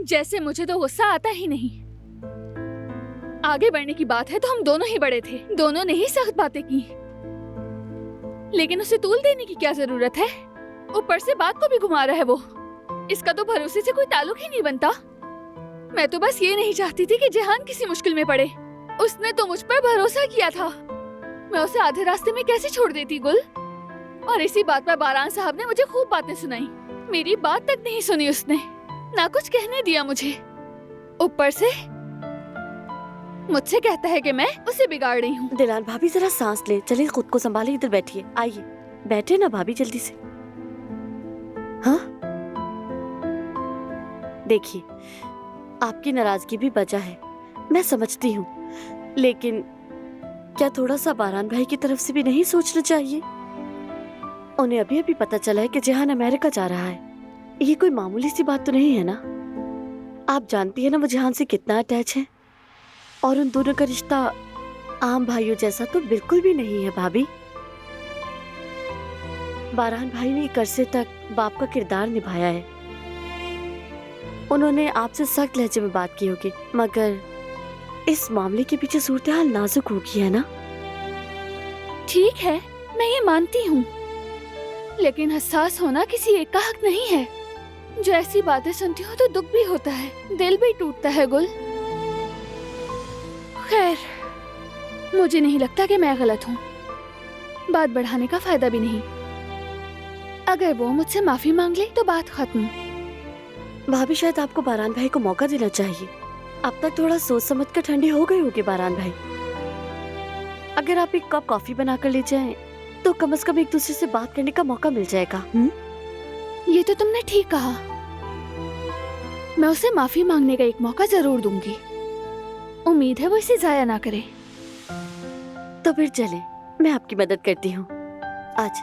जैसे मुझे तो गुस्सा आता ही नहीं। आगे बढ़ने की बात है तो हम दोनों ही बड़े थे, दोनों ने ही सख्त बातें की, लेकिन उसे तूल देने की क्या जरूरत है? ऊपर से बात को भी घुमा रहा है वो। इसका तो भरोसे से कोई ताल्लुक ही नहीं बनता। मैं तो बस ये नहीं चाहती थी कि जेहान किसी मुश्किल में पड़े। उसने तो मुझ पर भरोसा किया था, मैं उसे आधे रास्ते में कैसे छोड़ देती गुल। और इसी बात पर बारान साहब ने मुझे खूब बातें सुनाई। मेरी बात तक नहीं सुनी उसने, ना कुछ कहने दिया मुझे। ऊपर से मुझसे कहता है कि मैं उसे बिगाड़ रही हूँ। दिलान भाभी जरा सांस ले, चलिए खुद को संभाले, इधर बैठिए, आइए बैठे ना भाभी जल्दी से। हाँ देखिए, आपकी नाराजगी भी वजह है, मैं समझती हूँ, लेकिन क्या थोड़ा सा बारान भाई की तरफ से भी नहीं सोचना चाहिए? उन्हें अभी अभी पता चला है कि जेहान अमेरिका जा रहा है। ये कोई मामूली सी बात तो नहीं है ना। आप जानती है ना वो जेहान से कितना अटैच है, और उन दोनों का रिश्ता आम भाइयों जैसा तो बिल्कुल भी नहीं है भाभी। बारान भाई ने एक अरसे तक बाप का किरदार निभाया है। उन्होंने आपसे सख्त लहजे में बात की होगी, मगर इस मामले के पीछे सूरत हाल नाजुक होगी, है ना? ठीक है, मैं ये मानती हूँ, लेकिन हसास होना किसी एक का हक नहीं है। जो ऐसी बातें सुनती हूँ तो दुख भी होता है, दिल भी टूटता है गुल। खैर, मुझे नहीं लगता कि मैं गलत हूँ। बात बढ़ाने का फायदा भी नहीं। अगर वो मुझसे माफी मांग ले तो बात खत्म। भाभी शायद आपको बारान भाई को मौका देना चाहिए। अब तक थोड़ा सोच समझ कर ठंडे हो गए होंगे बारान भाई। अगर आप एक कप कॉफी बनाकर ले जाएं, तो कम से कम एक दूसरे से बात करने का मौका मिल जाएगा। ये तो तुमने ठीक कहा। मैं उसे माफी मांगने का एक मौका जरूर दूंगी। उम्मीद है वो इसे जाया ना करे। तो फिर चलें, मैं आपकी मदद करती हूँ। आज